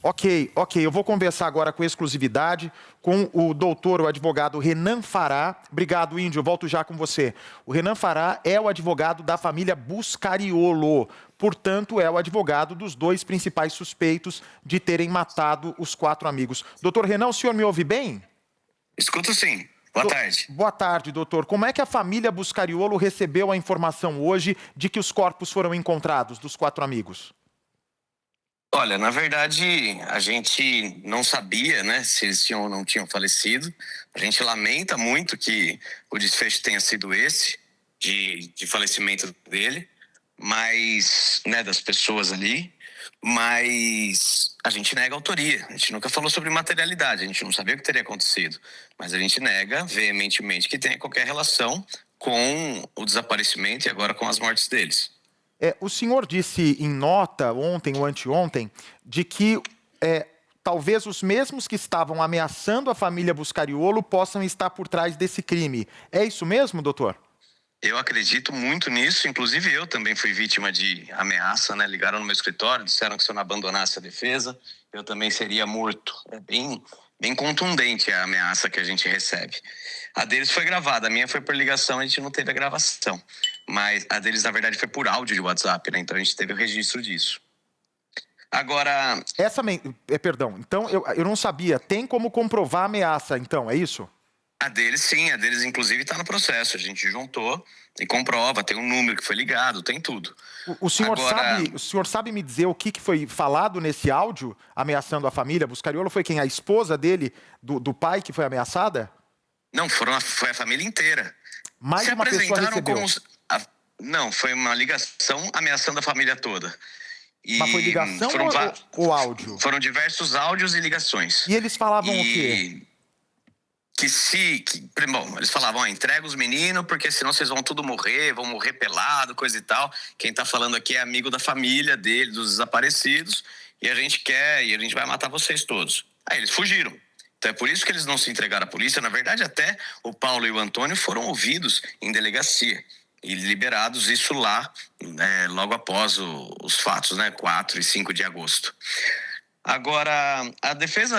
Ok, ok. Eu vou conversar agora com exclusividade com o doutor, o advogado Renan Fará. Obrigado, Índio. Eu volto já com você. O Renan Fará é o advogado da família Buscariolo. Portanto, é o advogado dos dois principais suspeitos de terem matado os 4 amigos. Doutor Renan, o senhor me ouve bem? Escuto sim. Boa tarde. Boa tarde, doutor. Como é que a família Buscariolo recebeu a informação hoje de que os corpos foram encontrados dos 4 amigos? Olha, na verdade, a gente não sabia, né, se eles tinham ou não tinham falecido. A gente lamenta muito que o desfecho tenha sido esse, de falecimento dele, mas, né, das pessoas ali, mas a gente nega a autoria. A gente nunca falou sobre materialidade, a gente não sabia o que teria acontecido, mas a gente nega veementemente que tenha qualquer relação com o desaparecimento e agora com as mortes deles. O senhor disse em nota, ontem ou anteontem, de que talvez os mesmos que estavam ameaçando a família Buscariolo possam estar por trás desse crime. É isso mesmo, doutor? Eu acredito muito nisso, inclusive eu também fui vítima de ameaça, né? Ligaram no meu escritório, disseram que se eu não abandonasse a defesa, eu também seria morto. É bem contundente a ameaça que a gente recebe. A deles foi gravada, a minha foi por ligação, a gente não teve a gravação. Mas a deles, na verdade, foi por áudio de WhatsApp, né? Então a gente teve o registro disso. Agora, Perdão, então eu não sabia. Tem como comprovar a ameaça, então, é isso? a deles sim, a deles inclusive está no processo. A gente juntou e comprova, tem um número que foi ligado, tem tudo. Agora, O senhor sabe me dizer o que foi falado nesse áudio ameaçando a família? Buscariolo foi quem? A esposa dele, do pai que foi ameaçada? não, foi a família inteira. Mais Se de uma pessoa apresentaram recebeu. Não, foi uma ligação ameaçando a família toda. Mas foi E ligação foram, ou áudio? foram diversos áudios e ligações. E eles falavam o quê? E bom, eles falavam, ó, entrega os meninos, porque senão vocês vão tudo morrer, vão morrer pelado, coisa e tal. Quem tá falando aqui é amigo da família dele, dos desaparecidos, e a gente vai matar vocês todos. Aí eles fugiram. Então é por isso que eles não se entregaram à polícia. Na verdade, até o Paulo e o Antônio foram ouvidos em delegacia e liberados, isso lá, logo após os fatos, né, 4 e 5 de agosto. Agora, a defesa,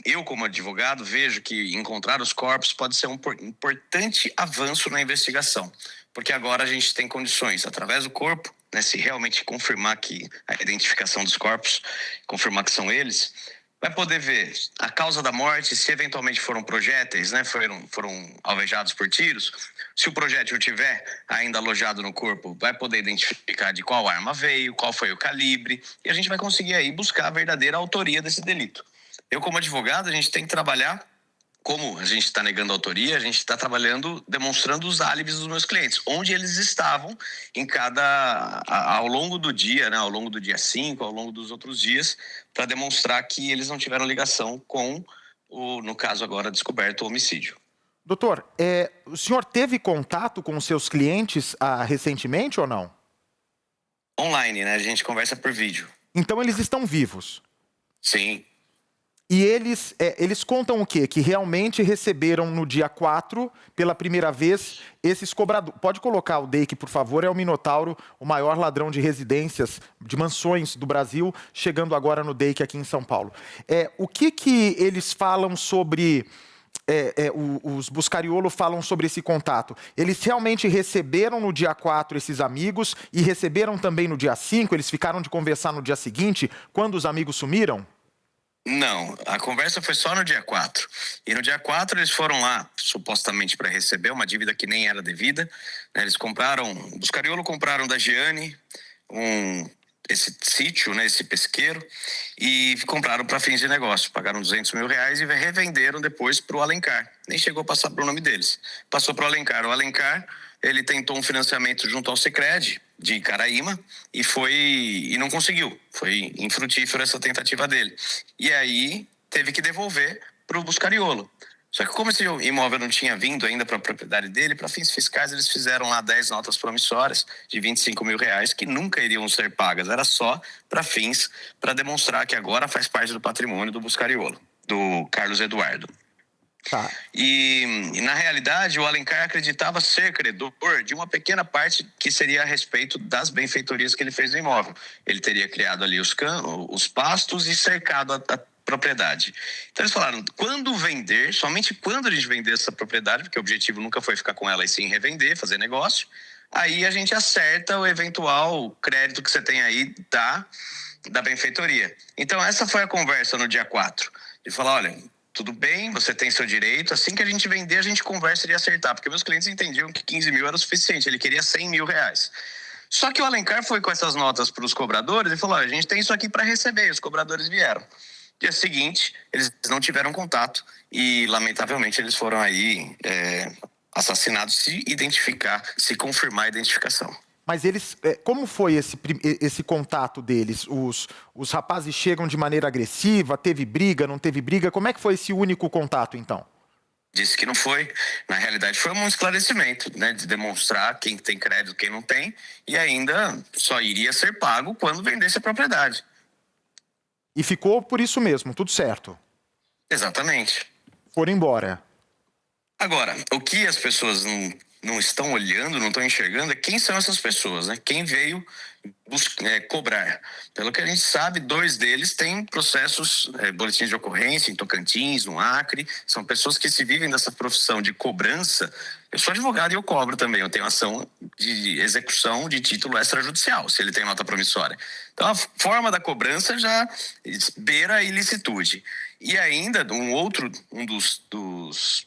eu como advogado, vejo que encontrar os corpos pode ser um importante avanço na investigação, porque agora a gente tem condições, através do corpo, né, se realmente confirmar que a identificação dos corpos, confirmar que são eles, vai poder ver a causa da morte, se eventualmente foram projéteis, né, foram alvejados por tiros. Se o projétil tiver ainda alojado no corpo, vai poder identificar de qual arma veio, qual foi o calibre, e a gente vai conseguir aí buscar a verdadeira autoria desse delito. Eu, como advogado, a gente tem que trabalhar, como a gente está negando a autoria, a gente está trabalhando, demonstrando os álibis dos meus clientes, onde eles estavam ao longo do dia, né, ao longo do dia 5, ao longo dos outros dias, para demonstrar que eles não tiveram ligação com no caso agora, descoberto o homicídio. Doutor, o senhor teve contato com os seus clientes recentemente ou não? Online, né? A gente conversa por vídeo. Então eles estão vivos? Sim. E eles contam o quê? Que realmente receberam no dia 4, pela primeira vez, esses cobradores. Pode colocar o Deik, por favor, é o Minotauro, o maior ladrão de residências, de mansões do Brasil, chegando agora no Deik aqui em São Paulo. O que eles falam sobre... os Buscariolo falam sobre esse contato. Eles realmente receberam no dia 4 esses amigos e receberam também no dia 5? Eles ficaram de conversar no dia seguinte, quando os amigos sumiram? Não, a conversa foi só no dia 4. E no dia 4 eles foram lá, supostamente para receber uma dívida que nem era devida. Eles o Buscariolo compraram da Giane esse sítio, né, esse pesqueiro, e compraram para fins de negócio. Pagaram R$200 mil e revenderam depois para o Alencar. Nem chegou a passar para o nome deles. Passou para o Alencar. O Alencar, ele tentou um financiamento junto ao Sicredi de Caraíma e não conseguiu. Foi infrutífero essa tentativa dele. E aí teve que devolver para o Buscariolo. Só que como esse imóvel não tinha vindo ainda para a propriedade dele, para fins fiscais eles fizeram lá 10 notas promissórias de R$25 mil que nunca iriam ser pagas. Era só para fins, para demonstrar que agora faz parte do patrimônio do Buscariolo, do Carlos Eduardo. Tá. E na realidade, o Alencar acreditava ser credor de uma pequena parte que seria a respeito das benfeitorias que ele fez no imóvel. Ele teria criado ali os pastos e cercado a propriedade. Então eles falaram, quando vender, somente quando a gente vender essa propriedade, porque o objetivo nunca foi ficar com ela e sim revender, fazer negócio, aí a gente acerta o eventual crédito que você tem aí da benfeitoria. Então essa foi a conversa no dia 4. De falar, olha, tudo bem, você tem seu direito, assim que a gente vender, a gente conversa de acertar, porque meus clientes entendiam que 15 mil era o suficiente, ele queria 100 mil reais. Só que o Alencar foi com essas notas para os cobradores e falou, a gente tem isso aqui para receber, e os cobradores vieram. Dia seguinte, eles não tiveram contato e, lamentavelmente, eles foram aí assassinados se confirmar a identificação. Mas eles, como foi esse contato deles? Os rapazes chegam de maneira agressiva, teve briga, não teve briga? Como é que foi esse único contato, então? Disse que não foi. Na realidade, foi um esclarecimento, né, de demonstrar quem tem crédito, quem não tem, e ainda só iria ser pago quando vendesse a propriedade. E ficou por isso mesmo, tudo certo? Exatamente. Foram embora. Agora, o que as pessoas não estão olhando, não estão enxergando, é quem são essas pessoas, né? Quem veio cobrar. Pelo que a gente sabe, 2 deles têm processos, boletins de ocorrência em Tocantins, no Acre. São pessoas que se vivem dessa profissão de cobrança. Eu sou advogado e eu cobro também. Eu tenho ação de execução de título extrajudicial, se ele tem nota promissória. Então, a forma da cobrança já beira a ilicitude. E ainda, um dos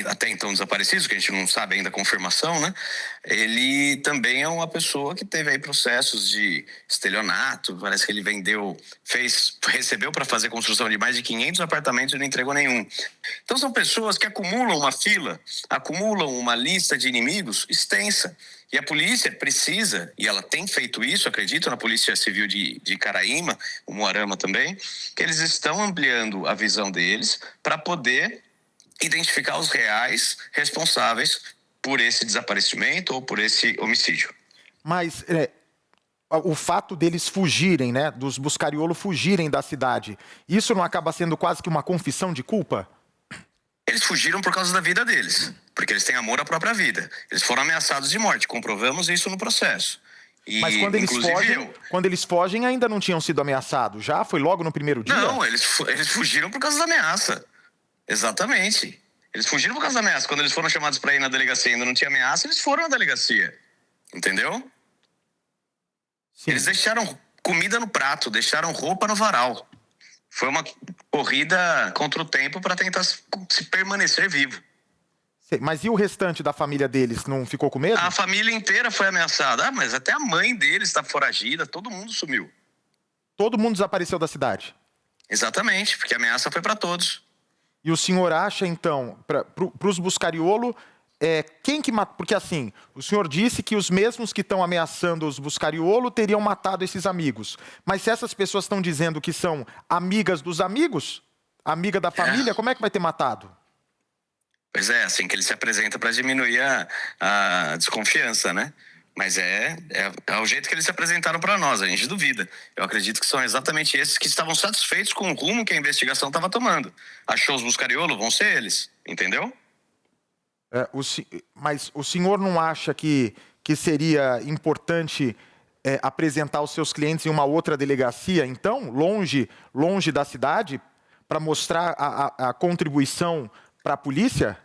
até então desaparecidos, que a gente não sabe ainda a confirmação, né? Ele também é uma pessoa que teve aí processos de estelionato, parece que ele recebeu para fazer construção de mais de 500 apartamentos e não entregou nenhum. Então são pessoas que acumulam uma fila, acumulam uma lista de inimigos extensa. E a polícia precisa, e ela tem feito isso, acredito, na Polícia Civil de Caraíma, o Moarama também, que eles estão ampliando a visão deles para poder identificar os reais responsáveis por esse desaparecimento ou por esse homicídio. Mas o fato deles fugirem, né, dos Buscariolo fugirem da cidade, isso não acaba sendo quase que uma confissão de culpa? Eles fugiram por causa da vida deles, porque eles têm amor à própria vida. Eles foram ameaçados de morte, comprovamos isso no processo. E, mas quando eles fogem ainda não tinham sido ameaçados, já? Foi logo no primeiro dia? Não, eles fugiram por causa da ameaça. Exatamente. Eles fugiram por causa da ameaça. Quando eles foram chamados para ir na delegacia e ainda não tinha ameaça, eles foram na delegacia. Entendeu? Sim. Eles deixaram comida no prato, deixaram roupa no varal. Foi uma corrida contra o tempo para tentar se permanecer vivo. Mas e o restante da família deles não ficou com medo? A família inteira foi ameaçada. Mas até a mãe deles está foragida, todo mundo sumiu. Todo mundo desapareceu da cidade? Exatamente, porque a ameaça foi para todos. E o senhor acha, então, para os Buscariolo, quem que matou? Porque, assim, o senhor disse que os mesmos que estão ameaçando os Buscariolo teriam matado esses amigos. Mas se essas pessoas estão dizendo que são amigas dos amigos, amiga da família, como é que vai ter matado? Pois é, assim que ele se apresenta para diminuir a desconfiança, né? Mas é o jeito que eles se apresentaram para nós, a gente duvida. Eu acredito que são exatamente esses que estavam satisfeitos com o rumo que a investigação estava tomando. Achou os Buscariolo, vão ser eles, entendeu? Mas o senhor não acha que seria importante apresentar os seus clientes em uma outra delegacia, então, longe da cidade, para mostrar a contribuição para a polícia?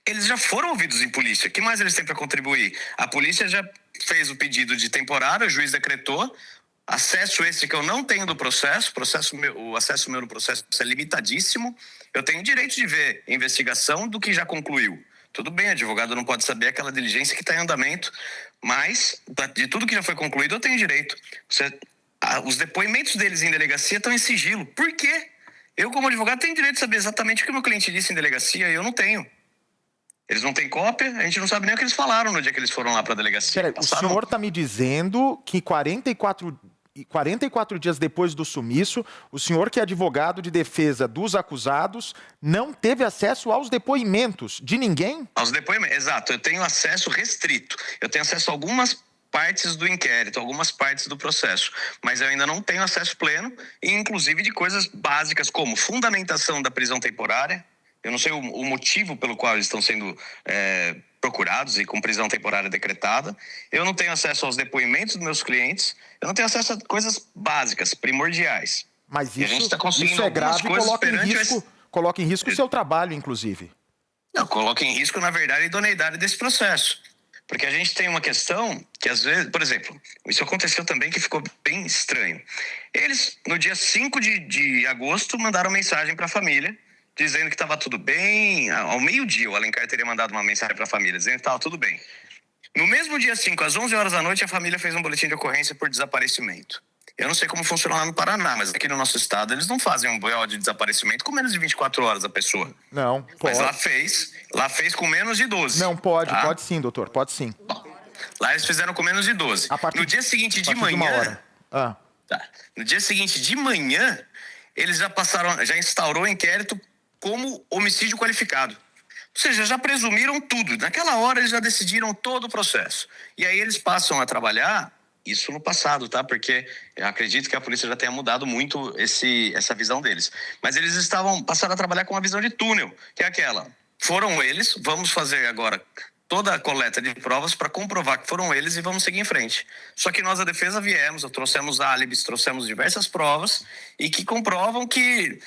Eles já foram ouvidos em polícia. O que mais eles têm para contribuir? A polícia já fez o pedido de temporário, o juiz decretou. Acesso esse que eu não tenho do processo. O acesso meu no processo é limitadíssimo. Eu tenho direito de ver a investigação do que já concluiu. Tudo bem, advogado não pode saber aquela diligência que está em andamento, mas de tudo que já foi concluído eu tenho direito. Os depoimentos deles em delegacia estão em sigilo. Por quê? Eu, como advogado, tenho direito de saber exatamente o que o meu cliente disse em delegacia e eu não tenho. Eles não têm cópia, a gente não sabe nem o que eles falaram no dia que eles foram lá para a delegacia. Peraí, o senhor está me dizendo que 44 dias depois do sumiço, o senhor, que é advogado de defesa dos acusados, não teve acesso aos depoimentos de ninguém? Aos depoimentos, exato. Eu tenho acesso restrito. Eu tenho acesso a algumas partes do inquérito, algumas partes do processo, mas eu ainda não tenho acesso pleno, inclusive de coisas básicas como fundamentação da prisão temporária. Eu não sei o motivo pelo qual eles estão sendo procurados e com prisão temporária decretada. Eu não tenho acesso aos depoimentos dos meus clientes. Eu não tenho acesso a coisas básicas, primordiais. Mas E a gente tá conseguindo isso é grave e coloca em risco o seu trabalho, inclusive. Não, coloca em risco, na verdade, a idoneidade desse processo. Porque a gente tem uma questão que, às vezes, por exemplo, isso aconteceu também que ficou bem estranho. Eles, no dia 5 de agosto, mandaram mensagem para a família, dizendo que estava tudo bem. Ao meio-dia, o Alencar teria mandado uma mensagem para a família, dizendo que estava tudo bem. No mesmo dia 5, às 11 horas da noite, a família fez um boletim de ocorrência por desaparecimento. Eu não sei como funciona lá no Paraná, mas aqui no nosso estado eles não fazem um BO de desaparecimento com menos de 24 horas a pessoa. Não, pode. Mas lá fez com menos de 12. Não, pode, tá? pode sim, doutor, pode sim. Lá eles fizeram com menos de 12. No dia seguinte de manhã... Tá. No dia seguinte de manhã, eles já instaurou o inquérito como homicídio qualificado. Ou seja, já presumiram tudo. Naquela hora eles já decidiram todo o processo. E aí eles passam a trabalhar... Isso no passado, tá? Porque eu acredito que a polícia já tenha mudado muito essa visão deles. Mas eles passaram a trabalhar com uma visão de túnel, que é aquela. Foram eles, vamos fazer agora toda a coleta de provas para comprovar que foram eles e vamos seguir em frente. Só que nós, a defesa, trouxemos álibis, trouxemos diversas provas e que comprovam que...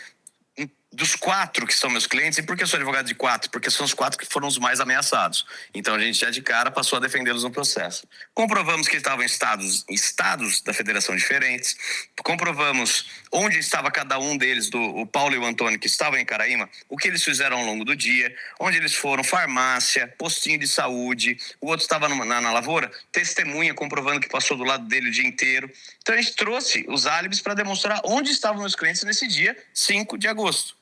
Dos 4 que são meus clientes, e por que eu sou advogado de 4? Porque são os 4 que foram os mais ameaçados. Então a gente já de cara passou a defendê-los no processo. Comprovamos que estavam em estados da federação diferentes. Comprovamos onde estava cada um deles, o Paulo e o Antônio, que estavam em Caraíma, o que eles fizeram ao longo do dia, onde eles foram, farmácia, postinho de saúde, o outro estava na lavoura, testemunha comprovando que passou do lado dele o dia inteiro. Então a gente trouxe os álibis para demonstrar onde estavam meus clientes nesse dia 5 de agosto.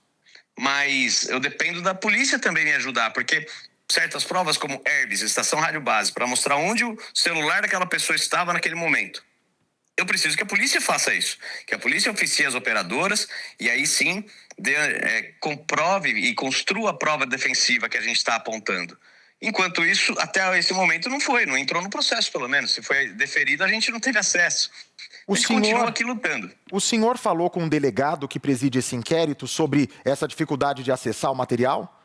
Mas eu dependo da polícia também me ajudar, porque certas provas como Herbes, estação rádio base, para mostrar onde o celular daquela pessoa estava naquele momento. Eu preciso que a polícia faça isso, que a polícia oficie as operadoras e aí sim comprove e construa a prova defensiva que a gente está apontando. Enquanto isso, até esse momento não entrou no processo pelo menos. Se foi deferido, a gente não teve acesso. A gente continua aqui lutando. O senhor falou com um delegado que preside esse inquérito sobre essa dificuldade de acessar o material?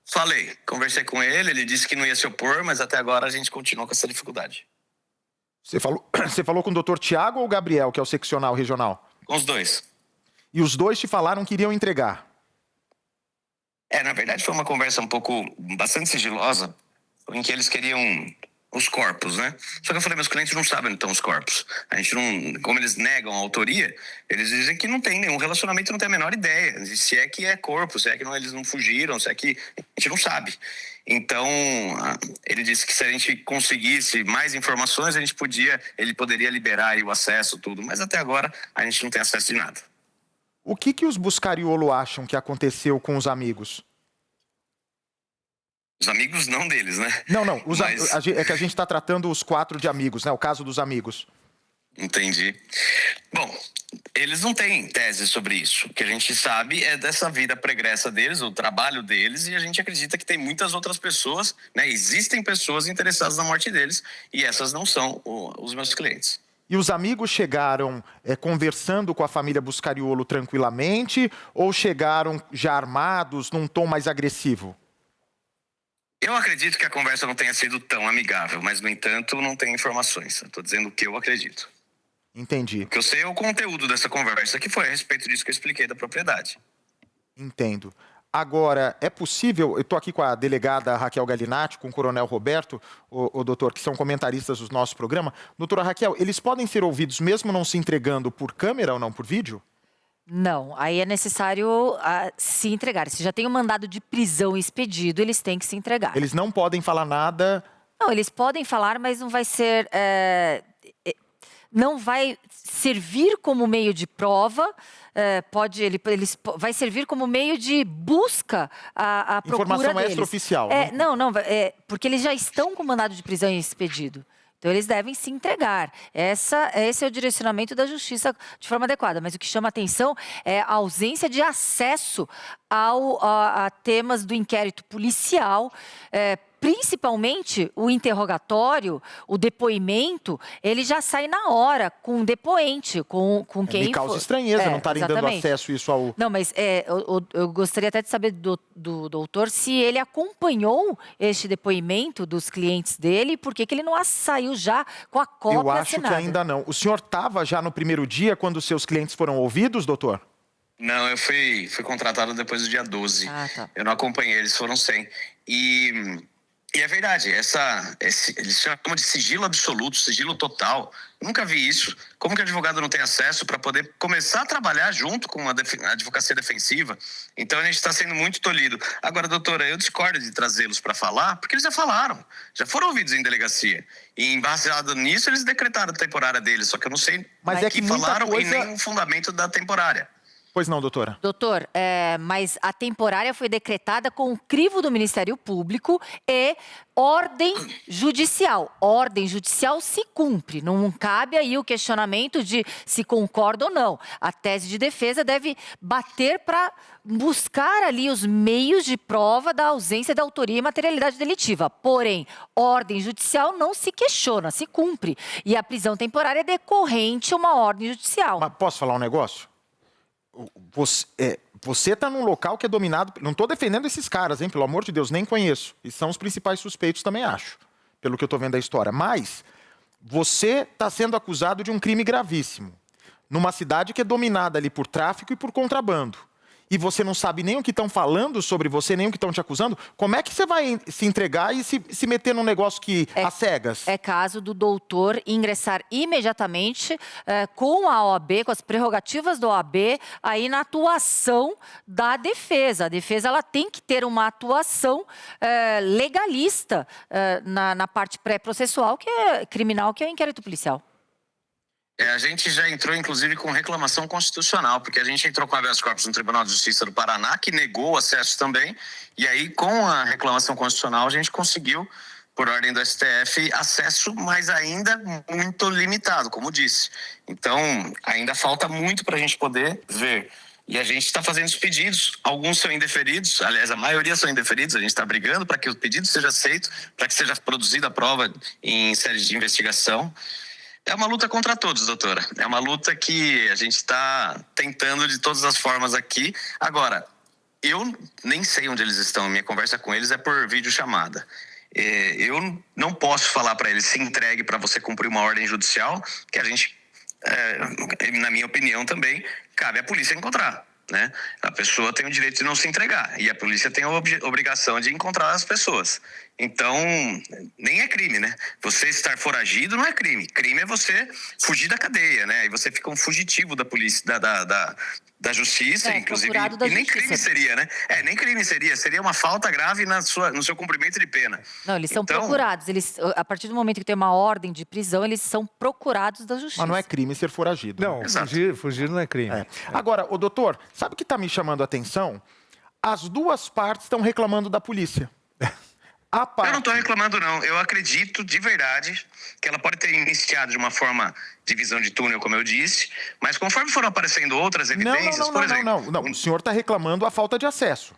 Falei, conversei com ele disse que não ia se opor, mas até agora a gente continua com essa dificuldade. Você falou com o doutor Tiago ou o Gabriel, que é o seccional regional? Com os dois. E os dois te falaram que iriam entregar? Na verdade foi uma conversa bastante sigilosa, em que eles queriam os corpos, né? Só que eu falei, meus clientes não sabem onde estão os corpos. A gente não, como eles negam a autoria, eles dizem que não tem nenhum relacionamento, não tem a menor ideia. Se é que é corpo, se é que eles não fugiram, se é que a gente não sabe. Então, ele disse que se a gente conseguisse mais informações, ele poderia liberar aí o acesso, tudo. Mas até agora, a gente não tem acesso de nada. O que os Buscariolo acham que aconteceu com os amigos? Os amigos não deles, né? Não. É que a gente está tratando os 4 de amigos, né? O caso dos amigos. Entendi. Bom, eles não têm tese sobre isso. O que a gente sabe é dessa vida pregressa deles, o trabalho deles, e a gente acredita que tem muitas outras pessoas, né? Existem pessoas interessadas na morte deles, e essas não são os meus clientes. E os amigos chegaram conversando com a família Buscariolo tranquilamente, ou chegaram já armados, num tom mais agressivo? Eu acredito que a conversa não tenha sido tão amigável, mas, no entanto, não tenho informações. Estou dizendo o que eu acredito. Entendi. O que eu sei é o conteúdo dessa conversa, que foi a respeito disso que eu expliquei da propriedade. Entendo. Agora, é possível... Eu estou aqui com a delegada Raquel Galinatti, com o coronel Roberto, o doutor, que são comentaristas do nosso programa. Doutora Raquel, eles podem ser ouvidos mesmo não se entregando por câmera ou não por vídeo? Não, aí é necessário se entregar. Se já tem um mandado de prisão expedido, eles têm que se entregar. Eles não podem falar nada? Não, eles podem falar, mas não vai ser... não vai servir como meio de prova, vai servir como meio de busca à procura deles. Informação extraoficial. Né? Porque eles já estão com mandado de prisão expedido. Então, eles devem se entregar. Esse é o direcionamento da justiça de forma adequada. Mas o que chama atenção é a ausência de acesso a temas do inquérito policial principalmente o interrogatório, o depoimento, ele já sai na hora com o depoente, com quem... Me causa estranheza não estarem dando acesso isso ao... Não, mas eu gostaria até de saber do doutor se ele acompanhou este depoimento dos clientes dele, por que ele não saiu já com a cópia assinada? Eu acho que ainda não. O senhor estava já no primeiro dia quando os seus clientes foram ouvidos, doutor? Não, eu fui contratado depois do dia 12. Tá. Eu não acompanhei, eles foram 100. E é verdade, eles chamam de sigilo absoluto, sigilo total. Eu nunca vi isso. Como que o advogado não tem acesso para poder começar a trabalhar junto com a advocacia defensiva? Então a gente está sendo muito tolhido. Agora, doutora, eu discordo de trazê-los para falar, porque eles já falaram, já foram ouvidos em delegacia. E baseado nisso, eles decretaram a temporária deles, só que eu não sei mas é que falaram coisa... e nem o fundamento da temporária. Pois não, doutora. Doutor, mas a temporária foi decretada com o crivo do Ministério Público e ordem judicial. Ordem judicial se cumpre. Não cabe aí o questionamento de se concorda ou não. A tese de defesa deve bater para buscar ali os meios de prova da ausência da autoria e materialidade delitiva. Porém, ordem judicial não se questiona, se cumpre. E a prisão temporária é decorrente a uma ordem judicial. Mas posso falar um negócio? Você está num local que é dominado... Não estou defendendo esses caras, hein? Pelo amor de Deus, nem conheço. E são os principais suspeitos também, acho. Pelo que eu estou vendo da história. Mas você está sendo acusado de um crime gravíssimo. Numa cidade que é dominada ali por tráfico e por contrabando. E você não sabe nem o que estão falando sobre você, nem o que estão te acusando, como é que você vai se entregar e se meter num negócio que às cegas? É caso do doutor ingressar imediatamente com a OAB, com as prerrogativas da OAB, aí na atuação da defesa. A defesa ela tem que ter uma atuação legalista na parte pré-processual, que é criminal, que é o inquérito policial. A gente já entrou, inclusive, com reclamação constitucional, porque a gente entrou com habeas corpus no Tribunal de Justiça do Paraná, que negou o acesso também, e aí, com a reclamação constitucional, a gente conseguiu, por ordem do STF, acesso, mas ainda muito limitado, como disse. Então, ainda falta muito para a gente poder ver. E a gente está fazendo os pedidos, alguns são indeferidos, aliás, a maioria são indeferidos, a gente está brigando para que o pedido seja aceito, para que seja produzida a prova em série de investigação. É uma luta contra todos, doutora. É uma luta que a gente está tentando de todas as formas aqui. Agora, eu nem sei onde eles estão. Minha conversa com eles é por videochamada. Eu não posso falar para eles, se entregue para você cumprir uma ordem judicial, que a gente, na minha opinião também, cabe à polícia encontrar. Né? A pessoa tem o direito de não se entregar e a polícia tem a obrigação de encontrar as pessoas. Então, nem é crime, né? Você estar foragido não é crime. Crime é você fugir da cadeia, né? E você fica um fugitivo da polícia, da justiça, inclusive. E nem crime seria, né? Nem crime seria uma falta grave no seu cumprimento de pena. Não, eles são procurados. Eles, a partir do momento que tem uma ordem de prisão, eles são procurados da justiça. Mas não é crime ser foragido. Não, fugir não é crime. Agora, o doutor, sabe o que está me chamando a atenção? As duas partes estão reclamando da polícia. Eu não estou reclamando, não. Eu acredito, de verdade, que ela pode ter iniciado de uma forma de visão de túnel, como eu disse, mas conforme foram aparecendo outras evidências, por exemplo... Não. O senhor está reclamando a falta de acesso.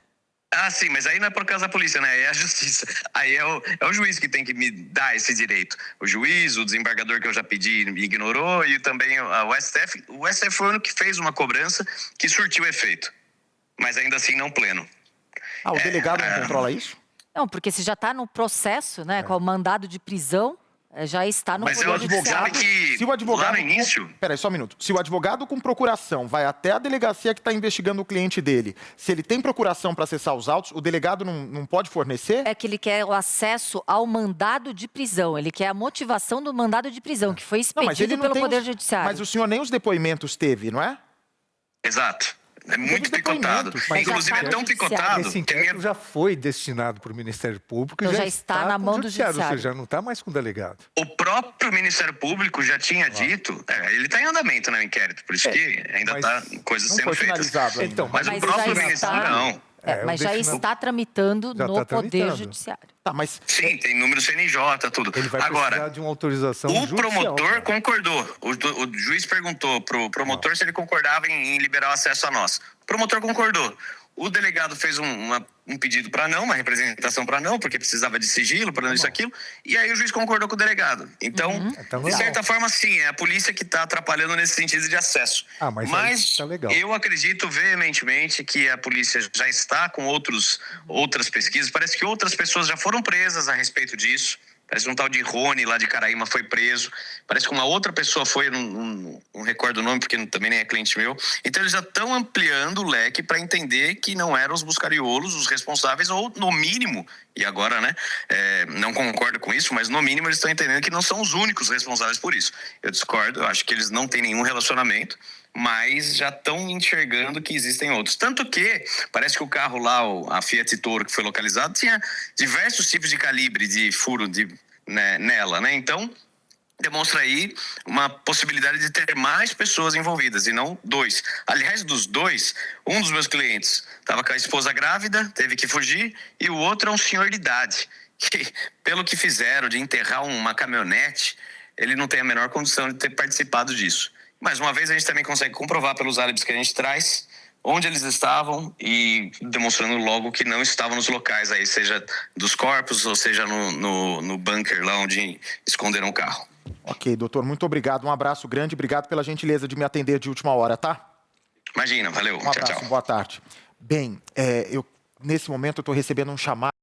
Ah, sim, mas aí não é por causa da polícia, né? É a justiça. Aí é o juiz que tem que me dar esse direito. O juiz, o desembargador que eu já pedi me ignorou e também o STF. O STF foi o único que fez uma cobrança que surtiu efeito, mas ainda assim não pleno. O delegado não controla isso? Não, porque se já está no processo, né, com o mandado de prisão, já está no poder judiciário. Mas se o advogado lá no início... Peraí, só um minuto. Se o advogado com procuração vai até a delegacia que está investigando o cliente dele, se ele tem procuração para acessar os autos, o delegado não pode fornecer? É que ele quer o acesso ao mandado de prisão. Ele quer a motivação do mandado de prisão, que foi expedido pelo Poder Judiciário. Mas o senhor nem os depoimentos teve, não é? Exato. É muito picotado. Inclusive, é tão picotado... Esse inquérito já foi destinado para o Ministério Público e já está na mão do Judiciário. Ou seja, já não está mais com o delegado. O próprio Ministério Público já tinha dito... ele está em andamento, né, o inquérito, por isso que ainda está coisas sendo feitas. Então, mas o próprio Ministério não. Mas já está tramitando no Poder Judiciário. Mas... Sim, tem número CNJ, tudo. Ele vai precisar de uma autorização o judicial, promotor concordou. O juiz perguntou pro promotor se ele concordava em liberar o acesso a nós. O promotor concordou. O delegado fez um pedido para não, uma representação para não, porque precisava de sigilo, para não isso, aquilo. E aí o juiz concordou com o delegado. Então, de certa forma, sim, é a polícia que está atrapalhando nesse sentido de acesso. Mas tá legal. Eu acredito veementemente que a polícia já está com outras pesquisas. Parece que outras pessoas já foram presas a respeito disso. Parece que um tal de Rony, lá de Caraíma, foi preso. Parece que uma outra pessoa foi, não recordo o nome, porque também nem é cliente meu. Então, eles já estão ampliando o leque para entender que não eram os buscariolos os responsáveis, ou, no mínimo, e agora, né, não concordo com isso, mas no mínimo eles estão entendendo que não são os únicos responsáveis por isso. Eu discordo, eu acho que eles não têm nenhum relacionamento, mas já estão enxergando que existem outros. Tanto que parece que o carro lá, a Fiat Toro que foi localizado, tinha diversos tipos de calibre de furo nela, né? Então, demonstra aí uma possibilidade de ter mais pessoas envolvidas, e não 2. Aliás, dos 2, um dos meus clientes estava com a esposa grávida, teve que fugir, e o outro é um senhor de idade, que, pelo que fizeram de enterrar uma caminhonete, ele não tem a menor condição de ter participado disso. Mais uma vez, a gente também consegue comprovar pelos álibis que a gente traz onde eles estavam e demonstrando logo que não estavam nos locais aí, seja dos corpos ou seja no bunker lá onde esconderam o carro. Ok, doutor, muito obrigado. Um abraço grande, obrigado pela gentileza de me atender de última hora, tá? Imagina, valeu. Um abraço, tchau. boa tarde. Bem, nesse momento eu estou recebendo um chamado